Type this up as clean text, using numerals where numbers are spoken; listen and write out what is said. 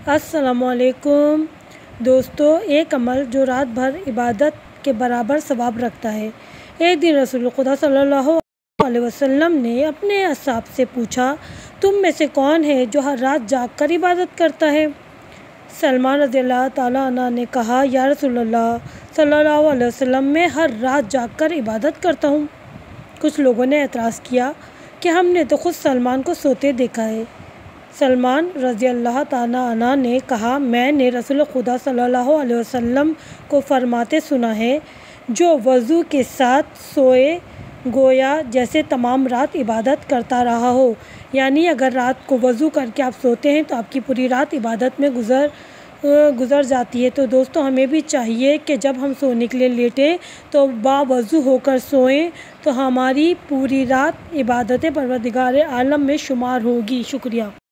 السلام علیکم دوستو، ایک عمل جو رات بھر عبادت کے برابر ثواب رکھتا ہے۔ ایک دن رسول خدا صلی اللہ علیہ وسلم نے اپنے اصحاب سے پوچھا، تم میں سے کون ہے جو ہر رات جاگ کر عبادت کرتا ہے؟ سلمان رضی اللہ تعالیٰ عنہ نے کہا، یا رسول اللہ صلی اللہ علیہ وسلم، میں ہر رات جاگ کر عبادت کرتا ہوں۔ کچھ لوگوں نے اعتراض کیا کہ ہم نے تو خود سلمان کو سوتے دیکھا ہے۔ سلمان رضی اللہ تعالیٰ عنہ نے کہا، میں نے رسول خدا صلی اللہ علیہ وسلم کو فرماتے سنا ہے، جو وضو کے ساتھ سوئے گویا جیسے تمام رات عبادت کرتا رہا ہو۔ یعنی اگر رات کو وضو کر کے آپ سوتے ہیں تو آپ کی پوری رات عبادت میں گزر جاتی ہے۔ تو دوستو، ہمیں بھی چاہیے کہ جب ہم سونے کے لیے لیٹیں تو باوضو ہو کر سوئیں، تو ہماری پوری رات عبادت پروردگار عالم میں شمار ہوگی۔ شکریہ۔